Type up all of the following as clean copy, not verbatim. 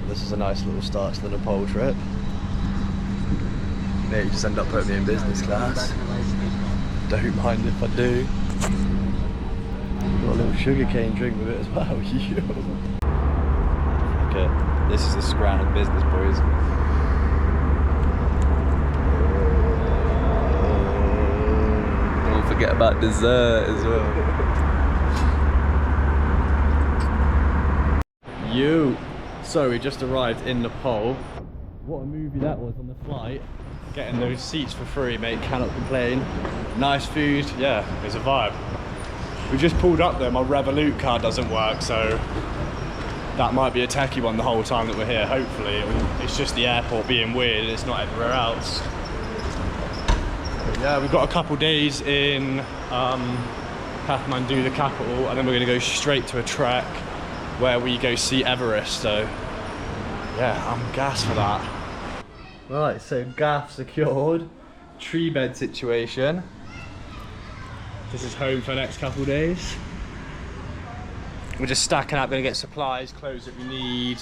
This is a nice little start to the Nepal trip. Mate, you just end up putting me in business class. Don't mind if I do. Got a little sugarcane drink with it as well. Okay, this is the scrounge of business, boys. Don't forget about dessert as well. So we just arrived in Nepal. What a movie that was on the flight. Getting those seats for free, mate, cannot complain. Nice food, yeah, it's a vibe. We just pulled up there, my Revolut card doesn't work, so that might be a techie one the whole time that we're here, hopefully. It's just the airport being weird and it's not everywhere else. But yeah, we've got a couple days in Kathmandu, the capital, and then we're gonna go straight to a trek where we go see Everest, so yeah, I'm gassed for that. Right, so gaff secured, tree bed situation. This is home for the next couple of days. We're just stacking up, gonna get supplies, clothes that we need.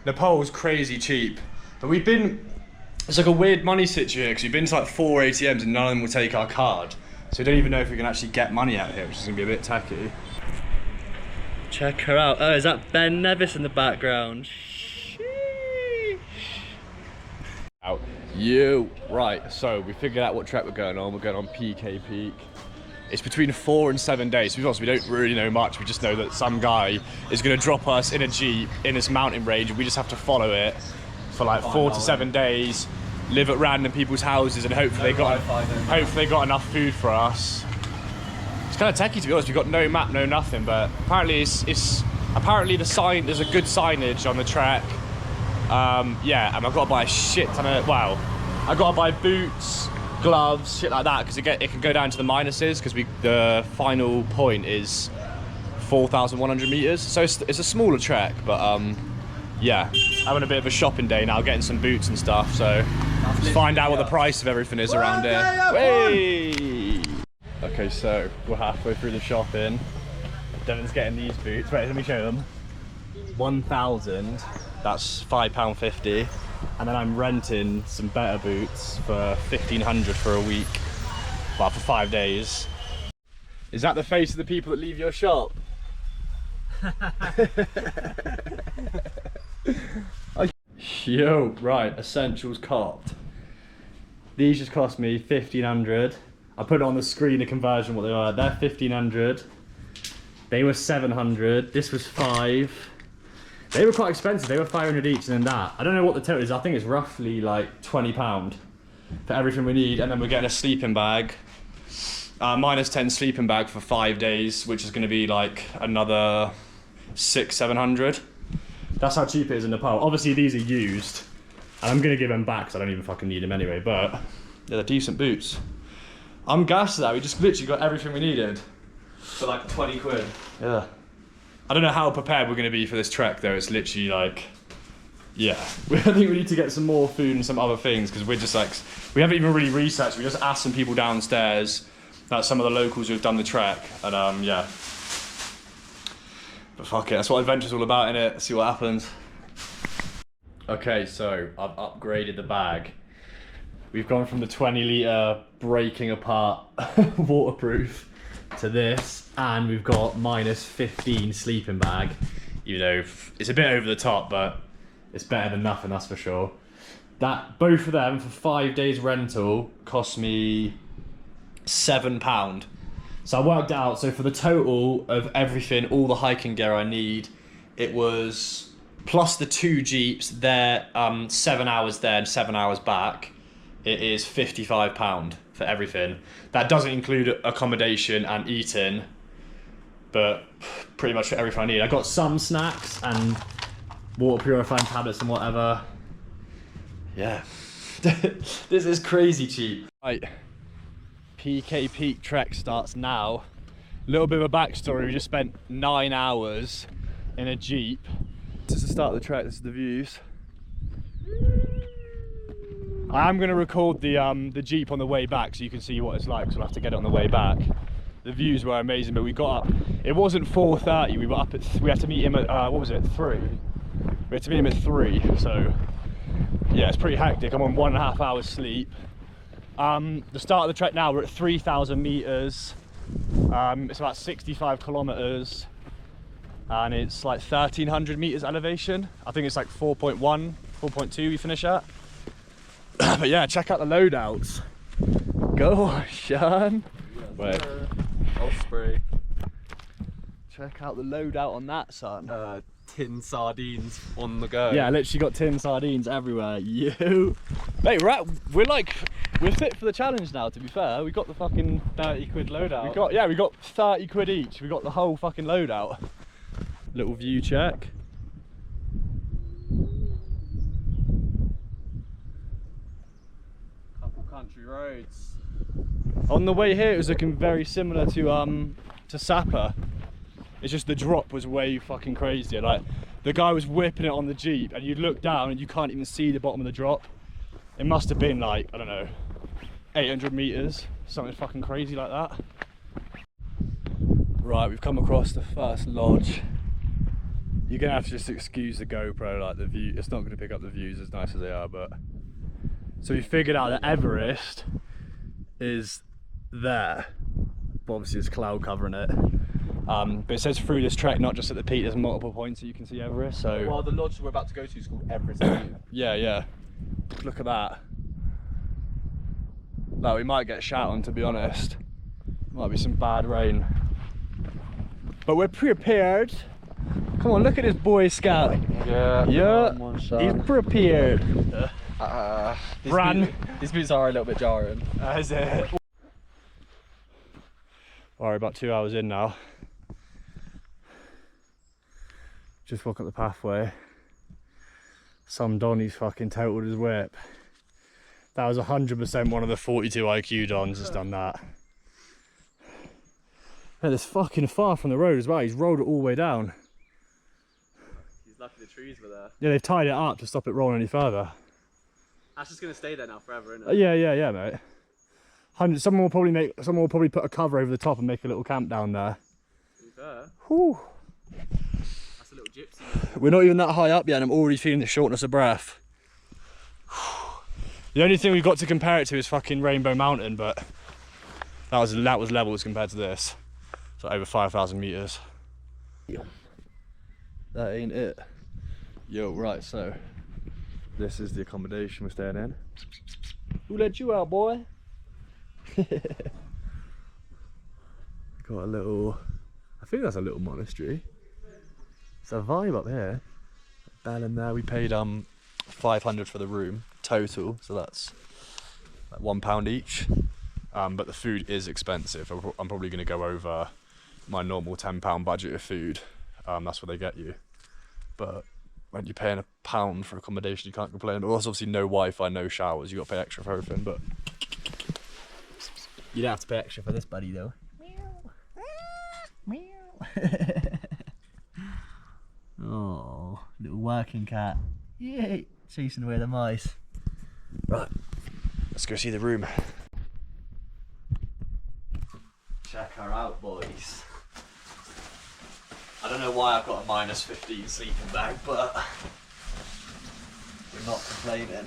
Nepal's crazy cheap, but we've been, it's like a weird money situation because we've been to like 4 ATMs and none of them will take our card. So we don't even know if we can actually get money out here, which is gonna be a bit tacky. Check her out. Oh, is that Ben Nevis in the background? Sheesh. Out. Right, so we figured out what trek we're going on. We're going on Pikey Peak. It's between 4 and 7 days. So we don't really know much. We just know that some guy is going to drop us in a Jeep in this mountain range. And we just have to follow it for like 4 to 7 days, live at random people's houses, and hopefully they got enough food for us. It's kind of techie, to be honest. We've got no map, no nothing, but apparently it's apparently the sign, there's a good signage on the track. Yeah, and I've got to buy a shit ton of, well, I've got to buy boots, gloves, shit like that, because it can go down to the minuses, because the final point is 4,100 meters, so it's a smaller trek, but yeah, having a bit of a shopping day now, getting some boots and stuff, so let's find out what the price of everything is around here. Hey! Okay, so we're halfway through the shopping. Devon's getting these boots. Wait, let me show them. 1,000, that's £5.50. And then I'm renting some better boots for 1,500 for a week. Well, for 5 days. Is that the face of the people that leave your shop? Yo, right, essentials copped. These just cost me 1,500. I put it on the screen, the conversion, what they are. They're 1,500. They were 700. This was 5. They were quite expensive. They were 500 each, and then that. I don't know what the total is. I think it's roughly like £20 for everything we need. And then we're getting a sleeping bag. -10 sleeping bag for 5 days, which is going to be like another 600-700. That's how cheap it is in Nepal. Obviously, these are used. And I'm going to give them back because I don't even fucking need them anyway. But yeah, they're decent boots. I'm gassed at that. We just literally got everything we needed. For like 20 quid. Yeah. I don't know how prepared we're going to be for this trek though. It's literally like, yeah. I think we need to get some more food and some other things because we're just like, we haven't even really researched. We just asked some people downstairs, some of the locals who've done the trek, and yeah. But fuck it, that's what adventure's all about, innit? See what happens. Okay, so I've upgraded the bag. We've gone from the 20-litre breaking apart waterproof to this, and we've got -15 sleeping bag. You know, it's a bit over the top, but it's better than nothing, that's for sure. Both of them for 5 days rental cost me £7. So I worked out, so for the total of everything, all the hiking gear I need, it was, plus the 2 Jeeps, they're 7 hours there and 7 hours back, it is £55 for everything. That doesn't include accommodation and eating, but pretty much for everything I need. I got some snacks and water purifying tablets and whatever. Yeah, this is crazy cheap. Right, Pikey Peak trek starts now. A little bit of a backstory, we just spent 9 hours in a Jeep. This is the start of the trek, this is the views. I am going to record the Jeep on the way back so you can see what it's like, so we'll have to get it on the way back. The views were amazing, but we got up, it wasn't 4:30, we were up at, we had to meet him at, what was it, 3? We We're to minimum 3, so yeah, it's pretty hectic. I'm on 1.5 hours sleep. The start of the trek now, we're at 3,000 meters. It's about 65 kilometers, and it's like 1,300 meters elevation. I think it's like 4.1, 4.2 we finish at. But yeah, check out the loadouts. Go, Sean. Wait. I'll spray. Check out the loadout on that, son. Tin sardines on the go. Yeah, literally got tin sardines everywhere. You, mate, we're fit for the challenge now. To be fair, we got the fucking 30 quid loadout. we got 30 quid each. We got the whole fucking loadout. Little view check. Couple country roads. On the way here, it was looking very similar to Sapa. It's just the drop was way fucking crazier. Like, the guy was whipping it on the Jeep, and you'd look down and you can't even see the bottom of the drop. It must have been like, I don't know, 800 meters, something fucking crazy like that. Right, we've come across the first lodge. You're gonna have to just excuse the GoPro, like the view, it's not gonna pick up the views as nice as they are, but. So we figured out that Everest is there, but obviously there's cloud covering it. But it says through this trek, not just at the peak, there's multiple points that you can see Everest. So well, the lodge we're about to go to is called Everest Hope. yeah. Look at that. Like, we might get shat on, to be honest. Might be some bad rain. But we're prepared. Come on, look at this Boy Scout. Yeah. He's prepared. These boots are a little bit jarring. Is it? Alright, about 2 hours in now. Just walk up the pathway. Some Donny's fucking totaled his whip. That was 100% one of the 42 IQ Dons has done that. Yeah, it's fucking far from the road as well. He's rolled it all the way down. He's lucky the trees were there. Yeah, they've tied it up to stop it rolling any further. That's just gonna stay there now forever, isn't it? Yeah, mate. Someone will probably put a cover over the top and make a little camp down there. To be fair. Whew. That's a little gypsy. We're not even that high up yet, and I'm already feeling the shortness of breath. The only thing we've got to compare it to is fucking Rainbow Mountain, but that was levels compared to this. So over 5,000 meters. That ain't it. Yo, right, so this is the accommodation we're staying in. Who let you out, boy? Got a little, I think that's a little monastery. It's a vibe up here. Bell in there. We paid 500 for the room total, so that's like £1 each. But the food is expensive. I'm probably going to go over my normal £10 budget of food. That's what they get you. But when you're paying £1 for accommodation, you can't complain. But there's obviously no Wi-Fi, no showers. You got to pay extra for everything. But you don't have to pay extra for this, buddy, though. Oh, little working cat. Yay! Chasing away the mice. Right, let's go see the room. Check her out, boys. I don't know why I've got a -15 sleeping bag, but we're not complaining.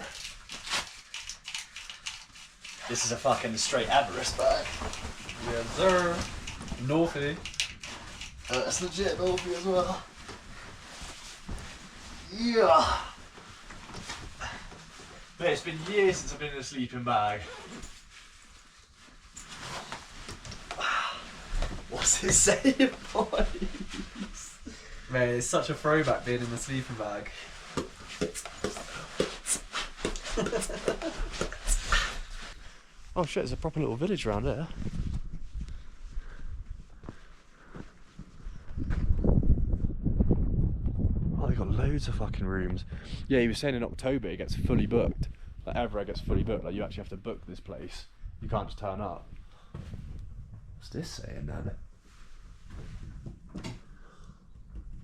This is a fucking straight Everest bag. Yes, sir. Northy. That's legit Northy as well. Yeah. But it's been years since I've been in a sleeping bag. What's it saying, boys? Mate, it's such a throwback being in the sleeping bag. Oh shit, there's a proper little village around here. Oh, they got loads of fucking rooms. Yeah, he was saying in October it gets fully booked. Like Everest gets fully booked. Like you actually have to book this place. You can't just turn up. What's this saying then?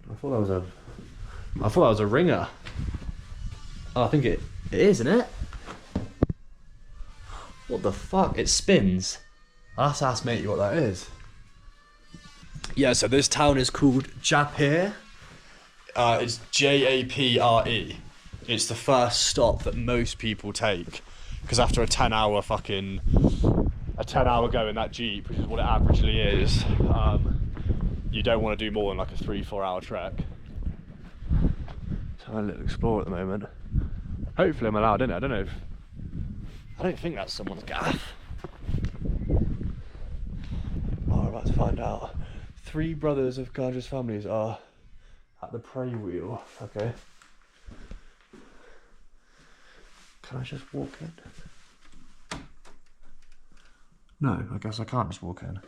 I thought that was a ringer. Oh, I think it is, isn't it? What the fuck? It spins. I'll have to ask matey what that is. Yeah, so this town is called Japir. It's Japre. It's the first stop that most people take, because after a 10-hour go in that Jeep, which is what it averagely is, you don't want to do more than like a 3-4 hour trek. So I'm a little explore at the moment. Hopefully I'm allowed in it. I don't think that's someone's gaff. Oh, we're about to find out. 3 brothers of Ganja's families are at the prey wheel. Okay. Can I just walk in? No, I guess I can't just walk in.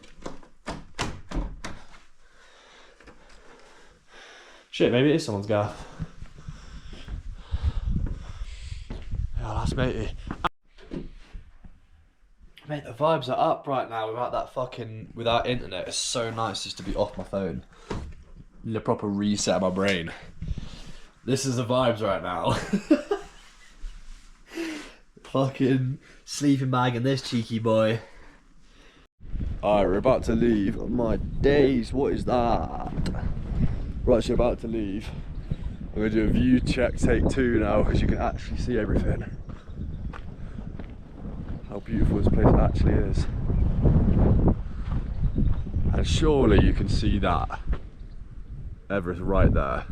Shit, maybe it is someone's gaff. Yeah, that's matey. Mate, the vibes are up right now without internet. It's so nice just to be off my phone. Need a proper reset of my brain. This is the vibes right now. Fucking sleeping bag and this cheeky boy. Alright, we're about to leave. Oh my days, what is that? We're actually about to leave. I'm going to do a view check take 2 now, because you can actually see everything. How beautiful this place actually is. And surely you can see that Everest right there.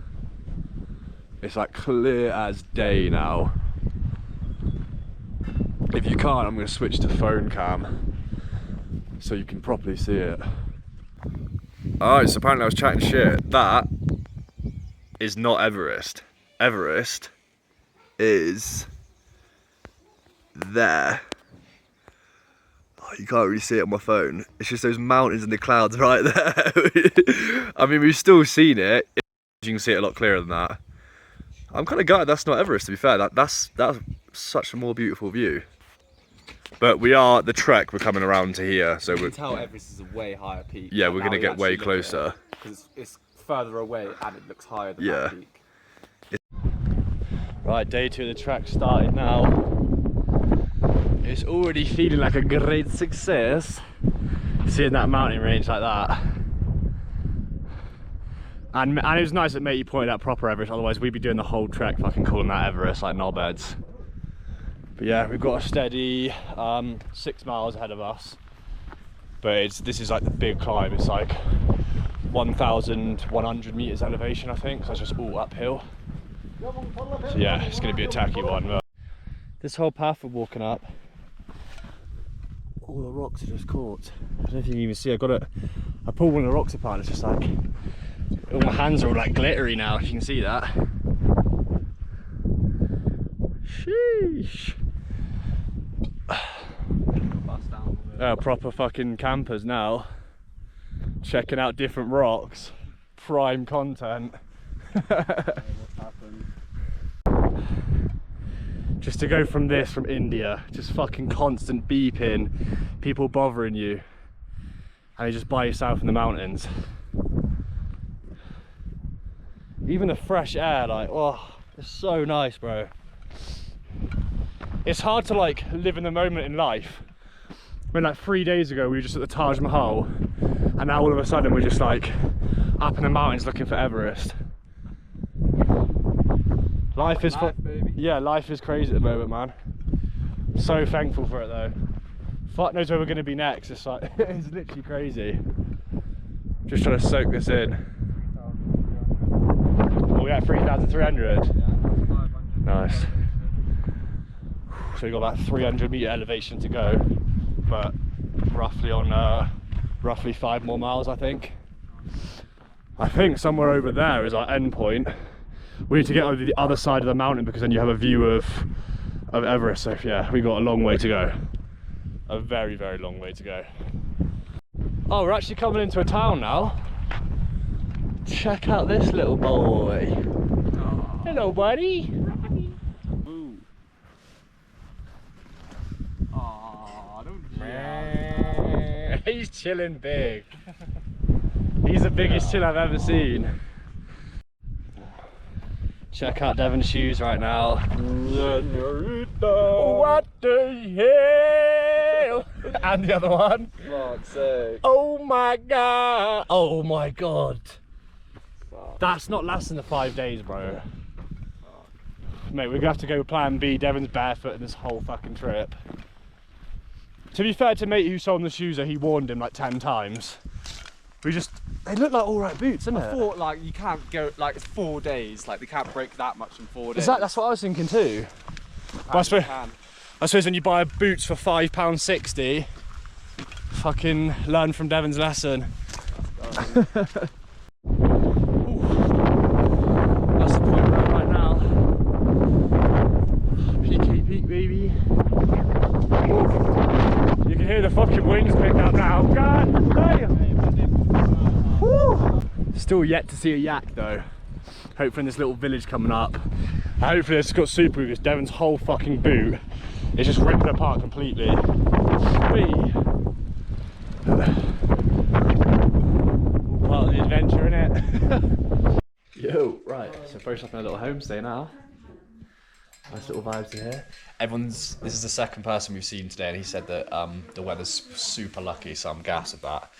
It's like clear as day now. If you can't, I'm going to switch to phone cam so you can properly see it. Alright, so apparently I was chatting shit. That is not Everest. Everest is there. Oh, you can't really see it on my phone. It's just those mountains and the clouds right there. I mean, we've still seen it. You can see it a lot clearer than that. I'm kind of gutted that's not Everest, to be fair. That's such a more beautiful view. But the trek, we're coming around to here, so you can tell Everest is a way higher peak. Yeah, we're gonna get way closer. Because it's further away and it looks higher than that peak. Right, day 2 of the trek started now. It's already feeling like a great success, seeing that mountain range like that. And it was nice that matey pointed out proper Everest, otherwise we'd be doing the whole trek fucking calling that Everest like knobheads. But yeah, we've got a steady 6 miles ahead of us. But this is like the big climb. It's like 1,100 meters elevation, I think. So it's just all uphill. So yeah, it's going to be a tacky one. But this whole path we're walking up, all the rocks are just caught. I don't know if you can even see. I pulled one of the rocks apart. And it's just like all my hands are all like glittery now. If you can see that. Sheesh. Proper fucking campers now, checking out different rocks, prime content. Just to go from India, just fucking constant beeping, people bothering you, and you're just by yourself in the mountains. Even the fresh air, like, oh, it's so nice, bro. It's hard to like live in the moment in life when like 3 days ago we were just at the Taj Mahal, and now all of a sudden we're just like up in the mountains looking for Everest. Life is yeah, life is crazy at the moment, man. So thankful for it though. Fuck knows where we're going to be next. It's like it's literally crazy. Just trying to soak this in. We're at 3,300. Nice. So we've got about 300 meter elevation to go, but roughly on roughly 5 more miles, I think. I think somewhere over there is our end point. We need to get over the other side of the mountain because then you have a view of Everest. So yeah, we've got a long way to go. A very, very long way to go. Oh, we're actually coming into a town now. Check out this little boy. Aww. Hello, buddy. Ooh. Aww, don't He's chilling big. He's the biggest chill I've ever seen. Check out Devon's shoes right now. What the hell? And the other one. Fuck's sake. Oh my god. Oh my god. Fuck. That's not lasting the 5 days, bro. Mate, we're gonna have to go plan B. Devon's barefoot in this whole fucking trip. To be fair to mate who sold him the shoes, he warned him like 10 times. They look like alright boots, isn't it? I thought like you can't go like it's 4 days, like they can't break that much in 4 days. That's what I was thinking too. But I suppose when you buy boots for £5.60, fucking learn from Devon's lesson. That's the point we're at right now. Pikey peak, baby. You can hear the fucking wings pick up now. God damn! Woo! Still yet to see a yak though. Hopefully in this little village coming up. Hopefully it's got super because Devon's whole fucking boot is just ripping apart completely. Whee! Part of the adventure, innit? Yo, right, so first up in a little homestay now. Nice little vibes in here. This is the second person we've seen today, and he said that the weather's super lucky, so I'm gassed at that.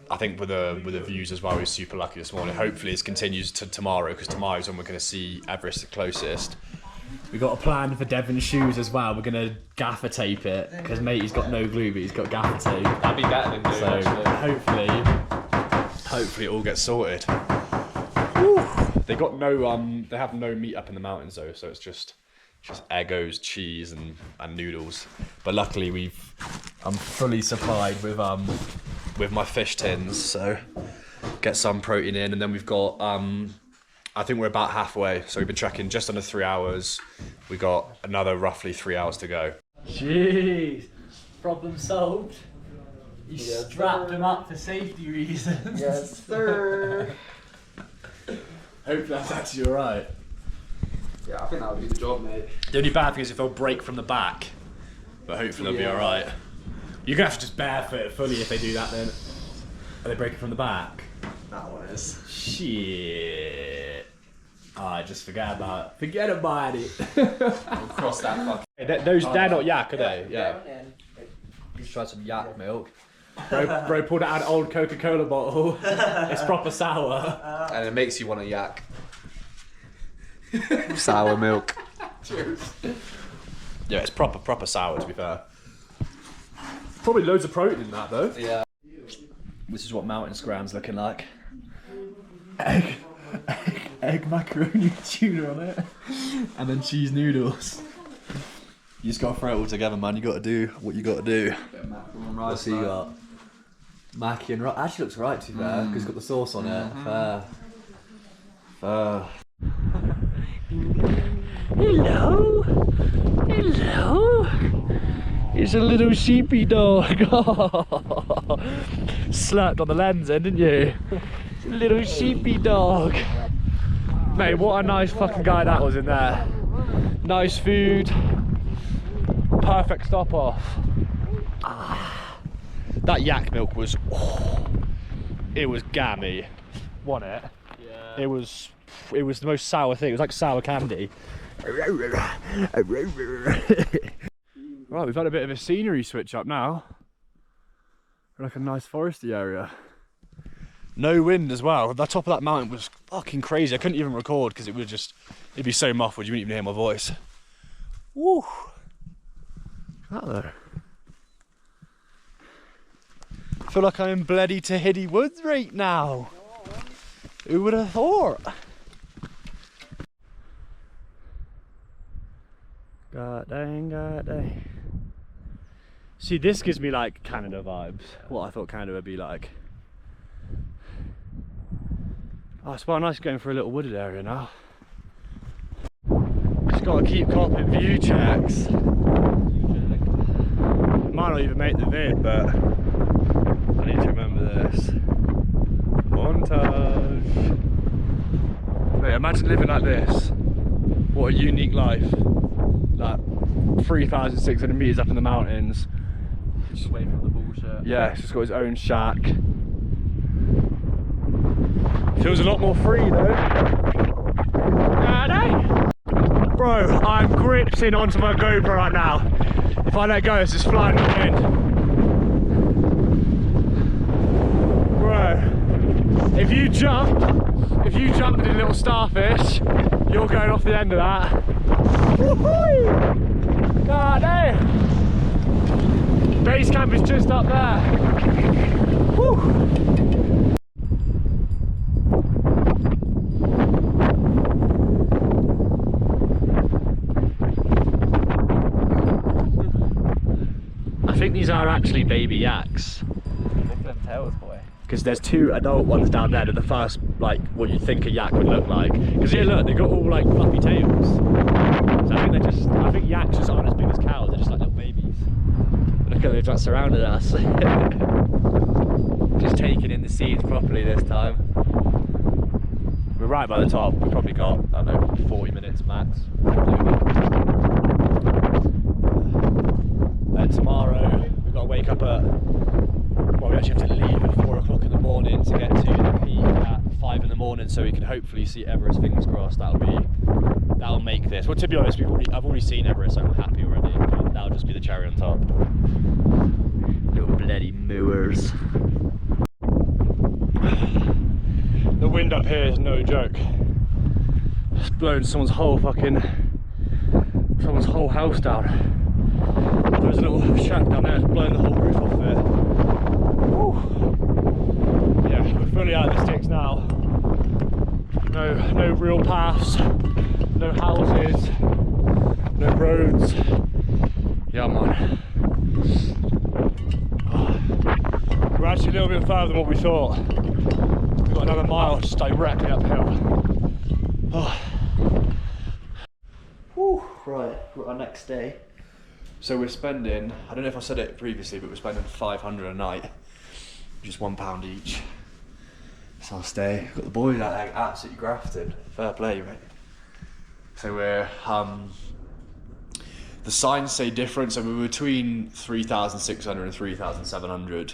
I think with the views as well, we're super lucky this morning. Hopefully it continues to tomorrow, because tomorrow's when we're going to see Everest the closest. We've got a plan for Devon's shoes as well. We're going to gaffer tape it, because mate, he's got no glue, but he's got gaffer tape. That'd be better than glue, so hopefully it all gets sorted. Woo. They got no they have no meat up in the mountains though, so it's just Eggos, cheese and noodles. But luckily I'm fully supplied with my fish tins, so get some protein in, and then we've got I think we're about halfway, so we've been trekking just under 3 hours. We got another roughly 3 hours to go. Jeez, problem solved. You strapped him up for safety reasons. Yes, sir. Hopefully that's actually alright. Yeah, I think that would do the job, mate. The only bad thing is if they'll break from the back, but hopefully they'll be alright. You're gonna have to just barefoot it fully if they do that then. Are they breaking from the back? That one is. Shit. I just forget about it. Forget about it. We'll cross that fuck. They're not yak, are they? Yeah. Let's try some yak milk. Bro pulled out an old Coca-Cola bottle. It's proper sour. And it makes you want a yak. Sour milk. Cheers. Yeah, it's proper sour to be fair. Probably loads of protein in that though. Yeah. This is what mountain scram's looking like. Egg macaroni and tuna on it. And then cheese noodles. You just gotta throw it all together, man. You gotta do what you gotta do. What's he got? Mackie and rice. Actually looks right to be fair, because it's got the sauce on it. Fair. Hello? Hello? It's a little sheepy dog. Slapped on the lens then, didn't you? It's a little sheepy dog. Mate, what a nice fucking guy that was in there. Nice food. Perfect stop off. That yak milk was, it was gammy, wasn't it? Yeah. It was the most sour thing. It was like sour candy. Right, we've had a bit of a scenery switch up now. We're like a nice foresty area. No wind as well. The top of that mountain was fucking crazy. I couldn't even record because it'd be so muffled you wouldn't even hear my voice. Woo! That there. I feel like I'm in bloody Tahiti Woods right now. Who would have thought? God dang. See, this gives me like Canada vibes. What I thought Canada would be like. Oh, it's quite nice going for a little wooded area now. Just gotta keep copping view checks. Might not even make the vid, but I need to remember this. Montage. Mate, imagine living like this. What a unique life. Like 3,600 meters up in the mountains. Just away from the bullshit. Yeah, he's just got his own shack. Feels a lot more free though. Bro, I'm gripping onto my GoPro right now. If I let go, it's just flying in the wind. Bro. If you jump and do a little starfish, you're going off the end of that. Woohoo! God damn! Base camp is just up there. Woo! I think these are actually baby yaks. Look at them tails, boy. Because there's 2 adult ones down there, that the first, like, what you'd think a yak would look like. Because yeah, look, they've got all like fluffy tails. So I think yaks just aren't as big as cows, they're just like little babies. But look at them, just surrounded us. Just taking in the scenes properly this time. We're right by the top, we've probably got, I don't know, 40 minutes max. And tomorrow, we've got to wake up at, well, we actually have to leave at 4 o'clock in the morning to get to the peak at 5 in the morning, so we can hopefully see Everest. Fingers crossed. That'll make this. Well, to be honest, I've already seen Everest, so I'm happy already. But that'll just be the cherry on top. Little bloody moors. The wind up here is no joke. It's blown someone's whole house down. There's a little shack down there, it's blown the whole roof off of it. Woo. Yeah, we're fully out of the sticks now. No real paths, no houses, no roads. Yeah, man. We're actually a little bit further than what we thought. We've got another mile just directly uphill. Oh. Whew. Right, we're on our next day. So we're spending, I don't know if I said it previously, but we're spending 500 a night, just £1 each. So I'll stay. Got the boys out there absolutely grafting. Fair play, mate. So we're, the signs say different, so we're between 3,600 and 3,700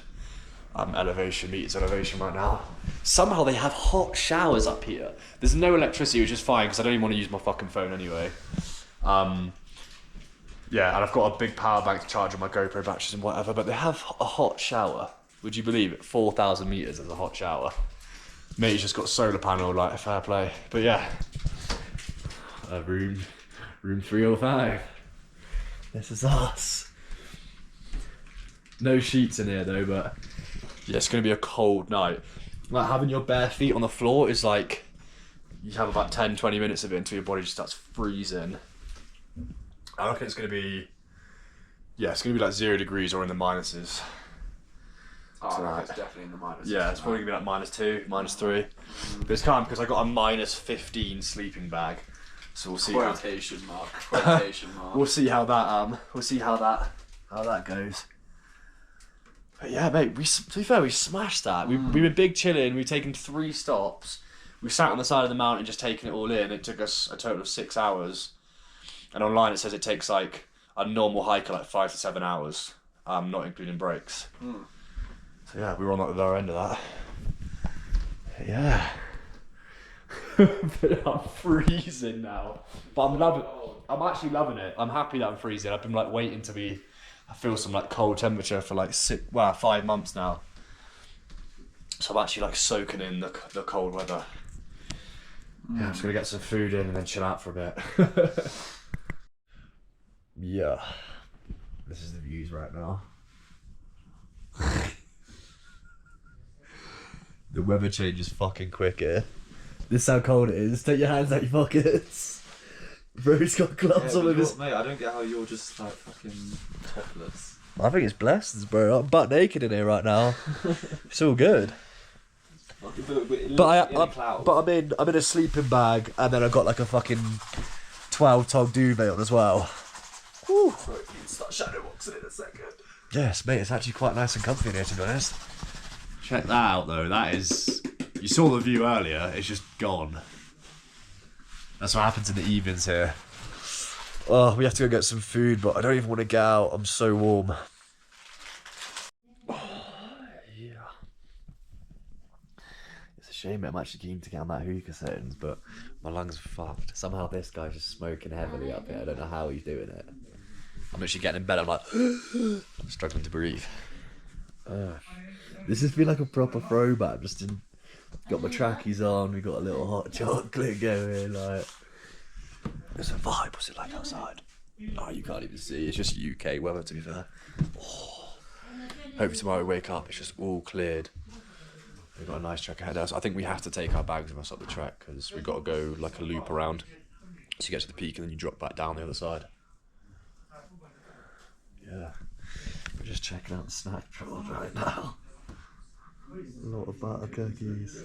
meters elevation right now. Somehow they have hot showers up here. There's no electricity, which is fine, because I don't even want to use my fucking phone anyway. Yeah, and I've got a big power bank to charge on my GoPro batteries and whatever, but they have a hot shower. Would you believe it? 4,000 meters is a hot shower. Mate's just got solar panel, like, fair play. But yeah, room 305. This is us. No sheets in here though, but yeah, it's gonna be a cold night. Like, having your bare feet on the floor is like, you have about 10-20 minutes of it until your body just starts freezing. I reckon it's gonna be, yeah, it's gonna be like 0 degrees or in the minuses. Oh, no, it's definitely in the minuses. Yeah, it's probably gonna be like -2, -3. But it's calm because I got a -15 sleeping bag, so we'll see. Quotation mark. Quotation mark. We'll see how that goes. But yeah, mate, to be fair, we smashed that. We were big chilling. We've taken 3 stops. We sat on the side of the mountain just taking it all in. It took us a total of 6 hours. And online it says it takes like a normal hiker like 5 to 7 hours, not including breaks. So yeah, we were on the lower end of that. But yeah. But I'm freezing now. But I'm actually loving it. I'm happy that I'm freezing. I've been like waiting to I feel some like cold temperature for like 5 months now. So I'm actually like soaking in the cold weather. Yeah, I'm just gonna get some food in and then chill out for a bit. Yeah, this is the views right now. The weather changes fucking quick here. This is how cold it is. Take your hands out your pockets. Bro's got gloves on with his... Mate, I don't get how you're just like fucking topless. I think it's blessed, bro. I'm butt naked in here right now. It's all good. But I'm in a sleeping bag, and then I've got like a fucking 12-tog duvet on as well. Whew. Right, you can start shadow boxing in a second. Yes, mate, it's actually quite nice and comfy in here, to be honest. Check that out, though. That is... You saw the view earlier. It's just gone. That's what happens in the evenings here. Oh, we have to go get some food, but I don't even want to get out. I'm so warm. Oh, yeah. It's a shame I'm actually keen to get on that hookah settings, but my lungs are fucked. Somehow this guy's just smoking heavily up here. I don't know how he's doing it. I'm literally getting in bed, I'm like, I'm struggling to breathe. This has been like a proper throwback, just in Got my trackies on, we got a little hot chocolate going, like. It's a vibe, what's it like outside? Oh, you can't even see, it's just UK weather to be fair. Oh. Hopefully tomorrow we wake up, it's just all cleared. We've got a nice trek ahead of us. I think we have to take our bags with us up the trek because we've got to go like a loop around. So you get to the peak and then you drop back down the other side. Yeah, we're just checking out the snack drawers right now. A lot of butter cookies.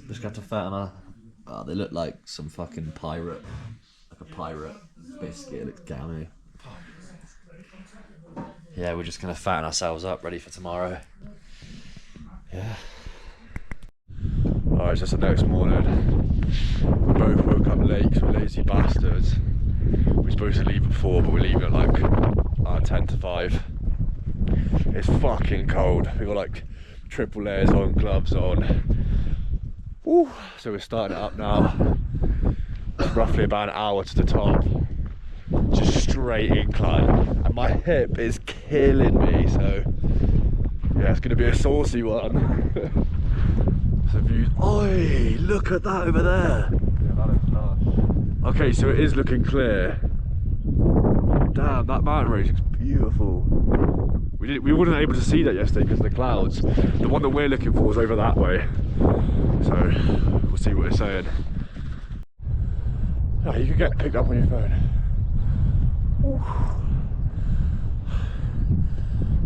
Just got to fatten our... Oh, they look like some fucking pirate. Like a pirate biscuit, it looks gammy. Yeah, we're just gonna fatten ourselves up, ready for tomorrow. Yeah. Alright, it's just the next morning. We both woke up late because we're lazy bastards. We're supposed to leave at 4, but we're leaving at like 10 to 5. It's fucking cold. We got like triple layers on, gloves on. Woo. So we're starting it up now. It's roughly about an hour to the top. Just straight incline. And my hip is killing me, so yeah, it's gonna be a saucy one. So views. Oi, look at that over there. Yeah, that looks nice. Okay, so it is looking clear. Damn, that mountain range looks beautiful. We weren't able to see that yesterday because of the clouds. The one that we're looking for is over that way. So we'll see what it's saying. Oh, you can get picked up on your phone. Ooh.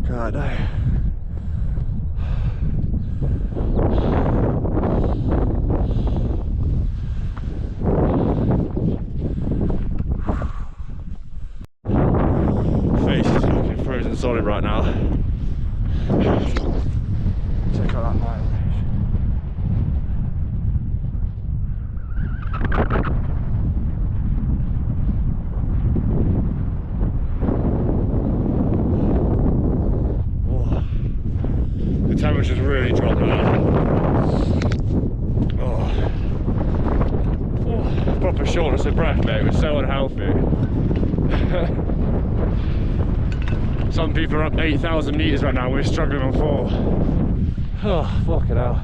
God, no. Face is looking frozen solid right now. Check out that mountain range. Oh. The temperature's really dropped now. Oh. Oh. Proper shortness of breath, mate. It was so unhealthy. Some people are up 8,000 metres right now, we're struggling on 4. Oh, fucking hell.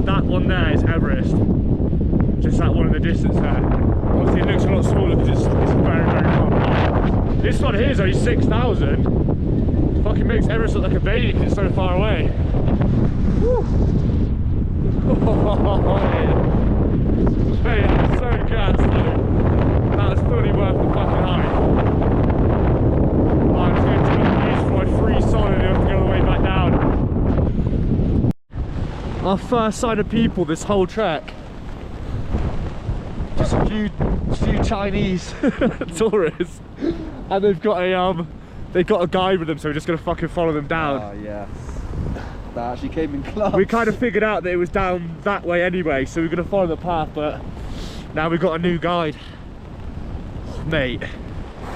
That one there is Everest. Just that one in the distance there. Obviously it looks a lot smaller because it's very, very far. This one here is only 6,000. Fucking makes Everest look like a baby because it's so far away. Woo. Mate, I'm so gassed though. That was fully worth the fucking hike. I'm just going to take the views before I freeze solid and have to go all the way back down. Our first sign of people this whole trek. Just a few Chinese tourists, and they've got a guide with them, so we're just gonna fucking follow them down. Oh yes, that actually came in clutch. We kind of figured out that it was down that way anyway, so we're gonna follow the path. But now we've got a new guide, mate.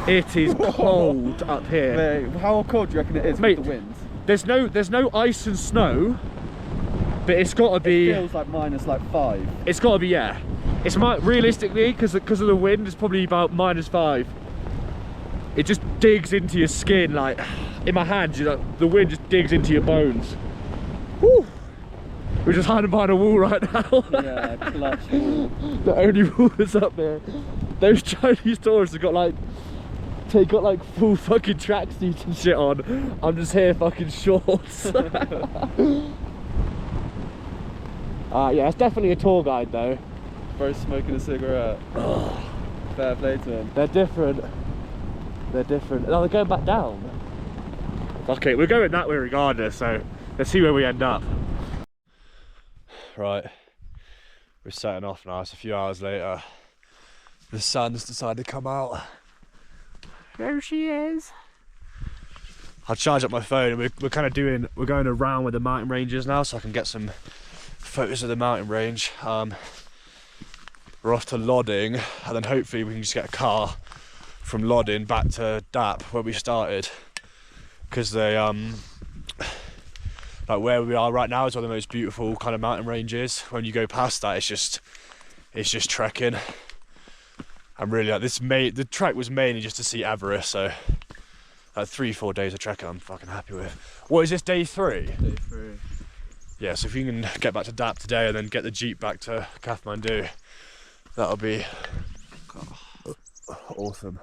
It is cold up here. Mate, how cold do you reckon it is, mate, with the wind? There's no ice and snow. But it's got to be... It feels like -5. It's got to be, yeah. It's realistically, because of the wind, it's probably about -5. It just digs into your skin, like, in my hands, you know, the wind just digs into your bones. Woo! We're just hiding behind a wall right now. Yeah, clutch wall. The only wall that's up there. Those Chinese tourists have got like, they got like full fucking tracksuits and shit on. I'm just here fucking shorts. Yeah, it's definitely a tour guide though. Both smoking a cigarette. Fair play to him. They're different. They're different. Oh, they're going back down. Okay, we're going that way regardless, so let's see where we end up. Right, we're setting off now. It's a few hours later. The sun's decided to come out. There she is. I'll charge up my phone and we're kind of we're going around where the mountain range is now, so I can get some photos of the mountain range. We're off to Lodding, and then hopefully we can just get a car from Lodding back to Dap where we started, because they like where we are right now is one of the most beautiful kind of mountain ranges. When you go past that, it's just trekking. I'm really like the trek was mainly just to see Everest, so like 3-4 days of trekking I'm fucking happy with. What is this, day 3? Day 3. Yeah, so if you can get back to Dap today and then get the Jeep back to Kathmandu, that'll be awesome.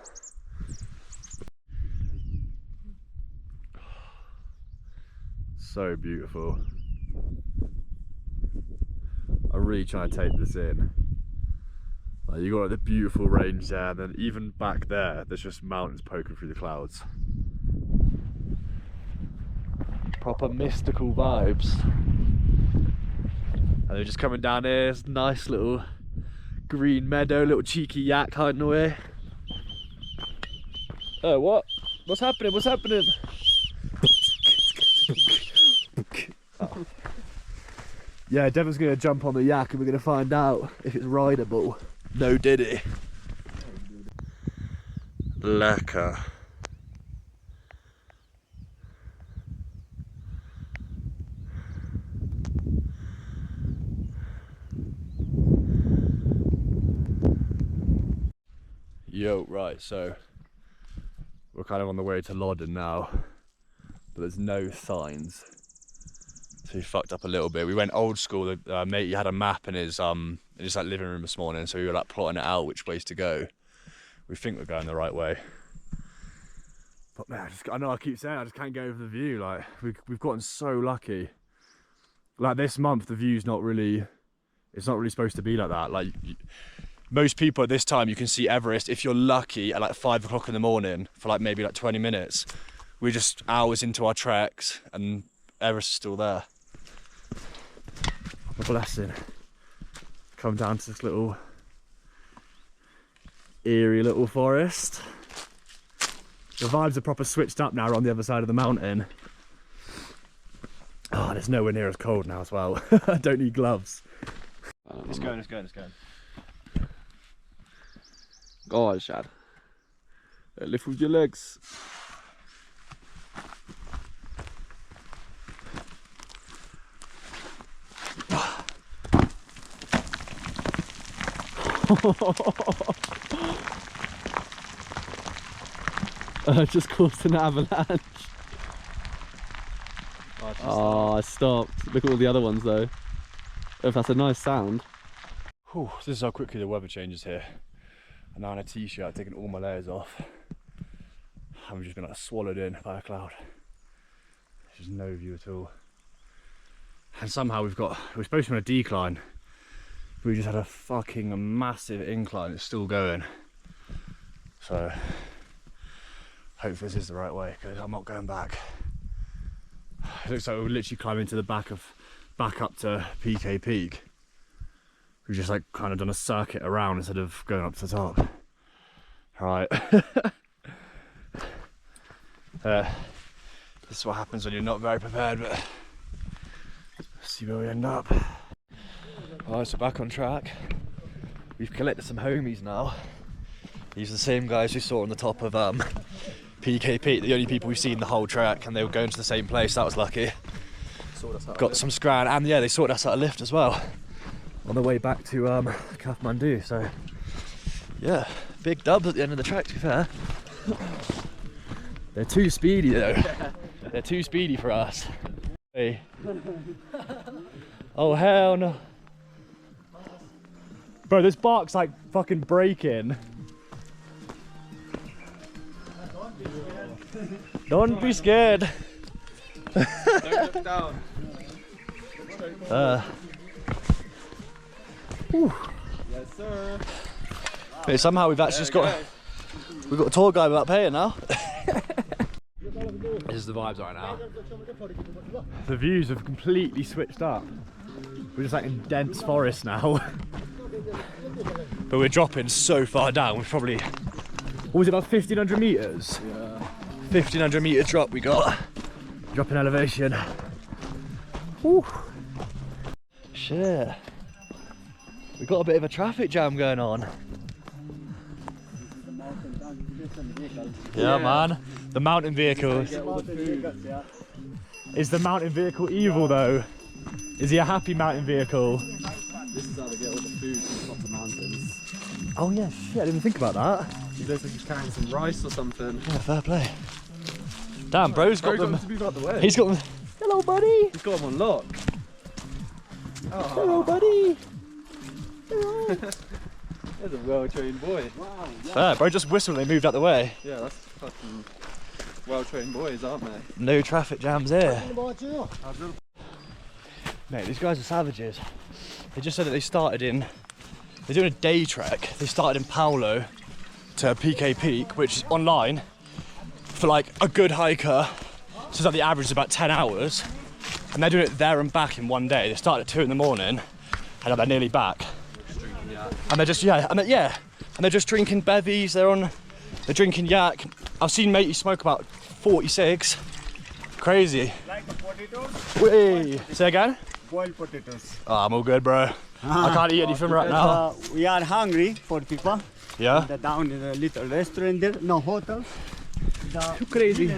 So beautiful. I'm really trying to take this in. Like, you got like the beautiful range there, and then even back there, there's just mountains poking through the clouds. Proper mystical vibes. And they're just coming down here, it's a nice little green meadow, little cheeky yak hiding away. Oh, what? What's happening? What's happening? Oh. Yeah, Devon's gonna jump on the yak and we're gonna find out if it's rideable. No diddy. Lekker. Yo, right, so we're kind of on the way to Loddon now, but there's no signs. So we fucked up a little bit. We went old school. The mate, he had a map in his like living room this morning, so we were like plotting it out which ways to go. We think we're going the right way. But man, I know I keep saying I just can't get over the view. Like we've gotten so lucky. Like this month, the view's not really. It's not really supposed to be like that. Like most people at this time, you can see Everest if you're lucky at like 5 o'clock in the morning for like maybe like 20 minutes. We're just hours into our treks and Everest is still there. What a blessing. Come down to this little eerie little forest. The vibes are proper switched up now. We're on the other side of the mountain. Oh, and it's nowhere near as cold now as well. I don't need gloves. It's going, it's going, it's going. Go on, Shad. Lift with your legs. Just caused an avalanche. Oh, I stopped. Look at all the other ones though. Oh, that's a nice sound. Whew, this is how quickly the weather changes here. I'm now in a t-shirt, taking all my layers off. I'm just been like swallowed in by a cloud. There's no view at all. And somehow we're supposed to be on a decline. We just had a fucking massive incline. It's still going. So hopefully this is the right way, because I'm not going back. It looks like we're literally climbing to the back up to Pikey Peak. We've just like kind of done a circuit around instead of going up to the top. Right. This is what happens when you're not very prepared, but let's see where we end up. Alright, so back on track. We've collected some homies now. These are the same guys we saw on the top of Pikey Peak, the only people we've seen the whole track, and they were going to the same place. That was lucky. Got some scran, and yeah, they sorted us out a lift as well on the way back to Kathmandu. So yeah, big dubs at the end of the track, to be fair. They're too speedy though. They're too speedy for us. Hey. Oh hell no. Bro, this bark's like fucking breaking. Don't be scared. Don't look down. Yes, sir. Hey, somehow we've actually just got a tour guide without paying now. This is the vibes right now. The views have completely switched up. We're just like in dense forest now. But we're dropping so far down. We're probably, what was it, about 1,500 meters? Yeah. 1,500 meter drop we got. Drop in elevation. Woo. Shit. We got a bit of a traffic jam going on. Yeah, man. The mountain vehicles. Is the mountain vehicle evil though? Is he a happy mountain vehicle? This is how they get all the food from the top of mountains. Oh yeah, shit, I didn't even think about that. He looks like he's carrying some rice or something. Yeah, fair play. Damn, bro's got them. To move out the way. He's got them. Hello, buddy. He's got them on lock. Oh. Hello, buddy. Hello. There's a well-trained boy. Wow. Yeah. Fair, bro just whistled and they moved out the way. Yeah, that's fucking well-trained boys, aren't they? No traffic jams here. Mate, these guys are savages. They just said that they're doing a day trek. They started in Paulo to Pikey Peak, which is online for like a good hiker. So like the average is about 10 hours. And they're doing it there and back in one day. They started at 2 in the morning and they're nearly back. And they're just, and they're just drinking bevies, they're drinking yak. I've seen matey smoke about 40 cigs. Crazy. Like the potatoes? Whee! Say again? Boiled potatoes. Oh, I'm all good, bro. I can't eat anything right now. We are hungry for people. Yeah? The down in a little restaurant there, no hotels. Too crazy.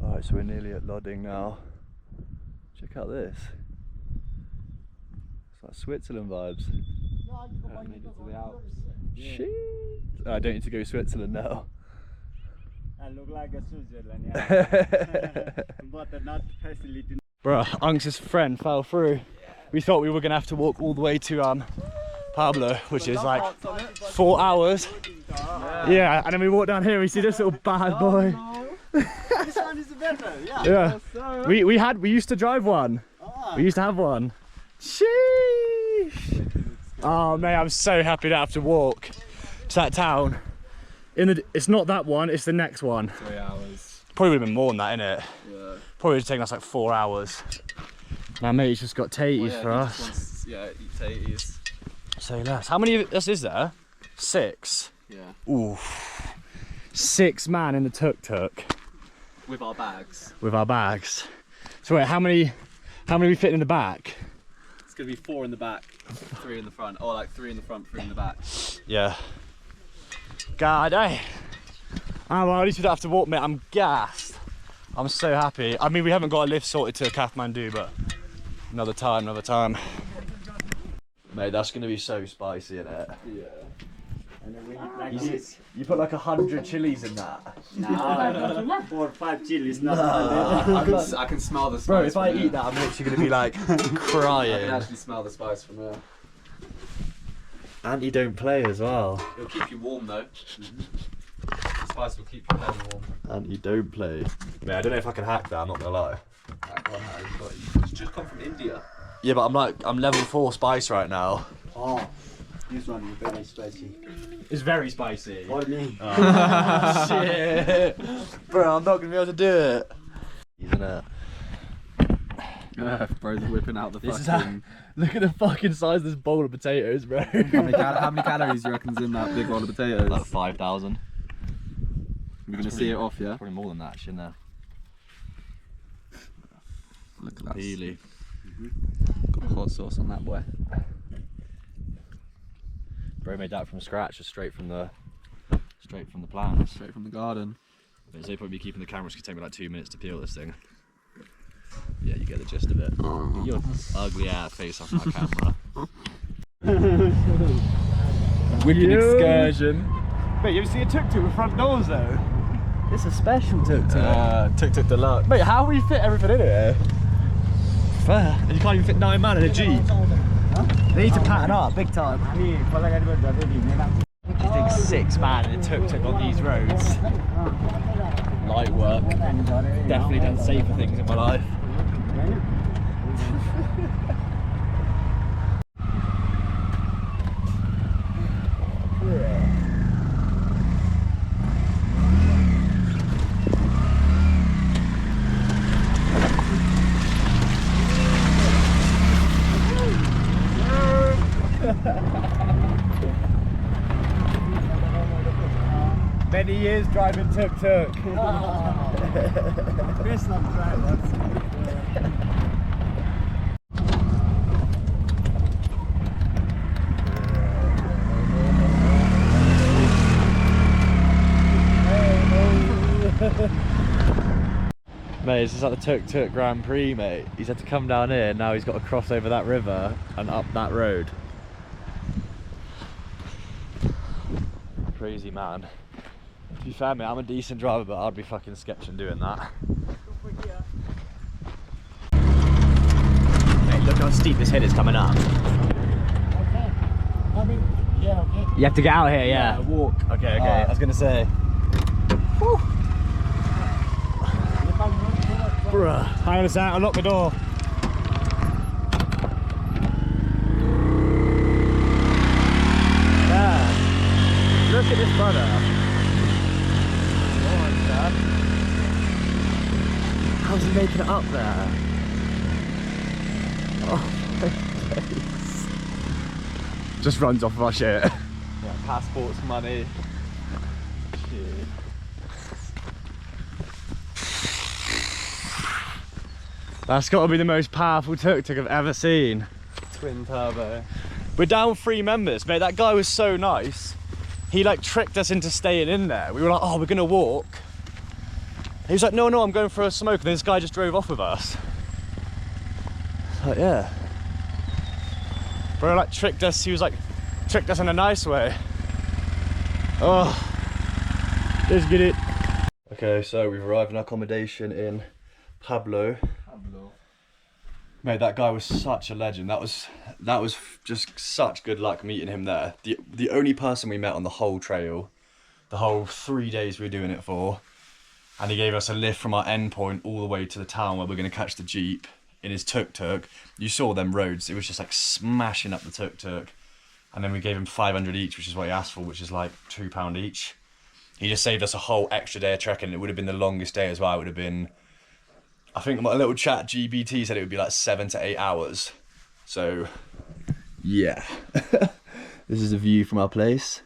Alright, so we're nearly at Lodding now. Check out this. It's like Switzerland vibes. Made it to the Alps. Shit. I don't need to go to Switzerland now. I look like a Switzerland, yeah. But not facility. Bruh, Unks' friend fell through. We thought we were gonna have to walk all the way to Pablo, which is like 4 hours. Yeah, and then we walk down here and we see this little bad boy. This one is better, yeah. Yeah. We used to drive one. We used to have one. Sheesh. Oh man, I'm so happy to have to walk to that town. It's not that one, it's the next one. 3 hours. Probably would have been more than that, innit? Yeah. Probably would have taken us like 4 hours. Now mate's just got taties for us. Eat taties. So less. How many of us is there? 6. Yeah. Ooh. 6 man in the tuk-tuk. With our bags. With our bags. So wait, how many are we fitting in the back? It's gonna be 4 in the back, 3 in the front, or like 3 in the front, 3 in the back. Yeah. God, eh? Ah, well, at least we don't have to walk, mate. I'm gassed. I'm so happy. I mean, we haven't got a lift sorted to Kathmandu, but another time. Mate, that's gonna be so spicy, isn't it? Yeah. And then we eat like this. You put like 100 chilies in that. No, 4 or 5 chilies, not I can smell the spice. Bro, if I from eat here. that, I'm literally gonna be like I can crying. actually smell the spice from here. And you don't play as well. It'll keep you warm though. The spice will keep your belly warm. And you don't play. Man, I don't know if I can hack that, I'm not gonna lie. It's just come from India. Yeah, but I'm level 4 spice right now. Oh, this one is very spicy. It's very spicy. For me. Oh, shit. Bro, I'm not gonna be able to do it. Isn't it? Bro's whipping out the This is fucking... Look at the fucking size of this bowl of potatoes, bro. How many calories do you reckon's in that big roll of potatoes? Like 5,000. We're gonna see it off, yeah? Probably more than that, shouldn't there? Look at that. Really. Got hot sauce on that boy. Bro made that from scratch, just straight from the plants. Straight from the garden. There's no point me keeping the camera, it's gonna take me like 2 minutes to peel this thing. Yeah, you get the gist of it. Get your ugly ass face off my camera. Wicked excursion. Mate, you ever see a tuk-tuk with front doors though? It's a special tuk-tuk. Tuk-tuk deluxe. Mate, how we fit everything in here? fair. And you can't even fit 9 man in a Jeep. They need to pattern up big time. I think 6 man in a tuk-tuk on these roads. Light work. Definitely done safer things in my life. Many years driving tuk-tuk. Best not drive. Mate, this is like the tuk-tuk Grand Prix, mate. He's had to come down here, now he's got to cross over that river and up that road. Crazy man. To be fair, mate, I'm a decent driver, but I'd be fucking sketching doing that. Mate, look how steep this hill is coming up. You have to get out here, yeah? Walk. Okay, I was gonna say. Whew. Bruh. Hang on a sec, I'll lock the door. Yeah. Look at this brother. How's he making it up there? Oh my days. Just runs off of our shit. Yeah, passports, money. Shit. That's got to be the most powerful tuk-tuk I've ever seen. Twin turbo. We're down 3 members, mate. That guy was so nice. He like tricked us into staying in there. We were like, oh, we're gonna walk. He was like, no, I'm going for a smoke. And this guy just drove off with us. Like, yeah. Bro, like tricked us. He was like, tricked us in a nice way. Oh, let's get it. Okay, so we've arrived in accommodation in Pablo. Mate, that guy was such a legend. That was just such good luck meeting him there. The only person we met on the whole trail, the whole 3 days we were doing it for, and he gave us a lift from our end point all the way to the town where we're going to catch the Jeep in his tuk-tuk. You saw them roads. It was just like smashing up the tuk-tuk, and then we gave him 500 each, which is what he asked for, which is like £2 each. He just saved us a whole extra day of trekking. It would have been the longest day as well. It would have been, I think my little chat GBT said it would be like 7 to 8 hours. So, yeah. This is a view from our place.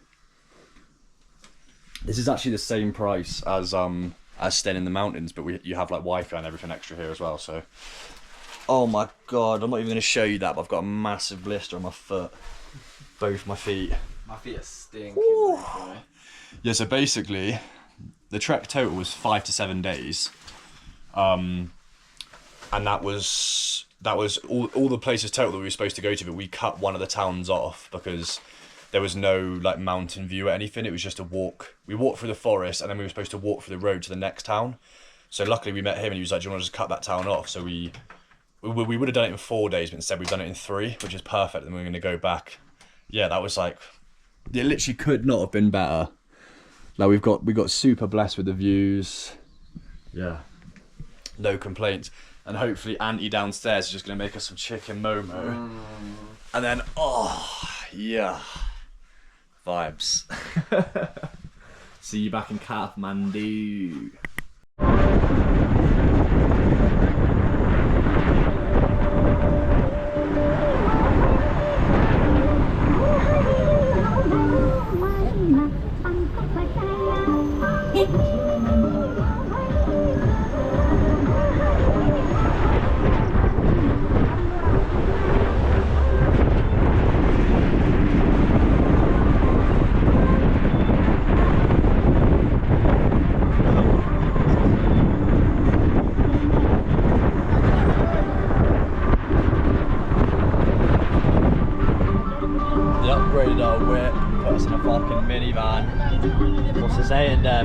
This is actually the same price as staying in the mountains, but you have like Wi-Fi and everything extra here as well. So, oh my god, I'm not even going to show you that, but I've got a massive blister on my foot, both my feet. My feet are stinking. Yeah, so basically, the trek total was 5 to 7 days. And that was all the places total that we were supposed to go to, but we cut one of the towns off because there was no like mountain view or anything. It was just a walk. We walked through the forest and then we were supposed to walk through the road to the next town. So luckily we met him and he was like, do you want to just cut that town off? So we would have done it in 4 days, but instead we've done it in 3, which is perfect. And we're going to go back. Yeah, that was like, it literally could not have been better. Like we got super blessed with the views. Yeah. No complaints. And hopefully Auntie downstairs is just going to make us some chicken momo. And then, oh, yeah. Vibes. See you back in Kathmandu.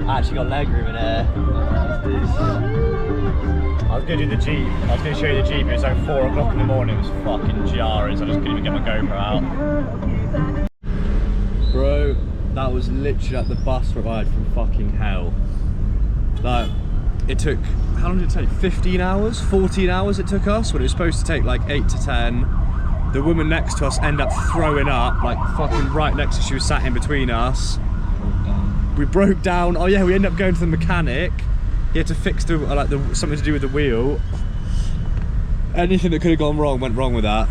Actually got leg room in here. was going to do the Jeep. I was going to show you the Jeep. It was like 4 o'clock in the morning. It was fucking jarring, so I just couldn't even get my GoPro out. Bro, that was literally like the bus ride from fucking hell. Like, it took, how long did it take? 15 hours? 14 hours it took us, when it was supposed to take like 8 to 10. The woman next to us ended up throwing up, like fucking right next to us. She was sat in between us. We broke down. Oh yeah, we ended up going to the mechanic. He had to fix the, like something to do with the wheel. Anything that could have gone wrong went wrong with that.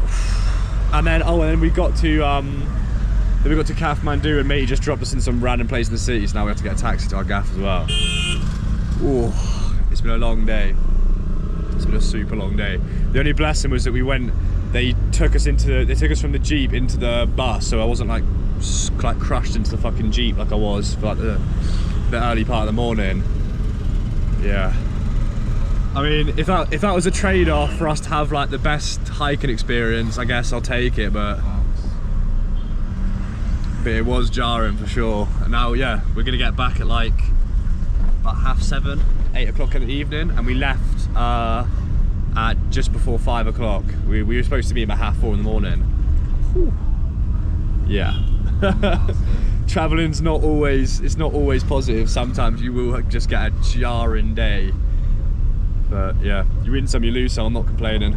And then, and then we got to Kathmandu, and matey just dropped us in some random place in the city, so now we have to get a taxi to our gaff as well. Ooh, it's been a long day. It's been a super long day. The only blessing was that they took us from the Jeep into the bus, so I wasn't like crushed into the fucking Jeep like I was for like the early part of the morning. Yeah. I mean, if that was a trade-off for us to have like the best hiking experience, I guess I'll take it, but it was jarring for sure. And now, yeah, we're gonna get back at like about 7:30, 8 o'clock in the evening, and we left at just before 5 o'clock. We were supposed to be about 4:30 in the morning. Whew. Yeah. Traveling's not always positive. Sometimes you will just get a jarring day. But yeah, you win some, you lose some. I'm not complaining.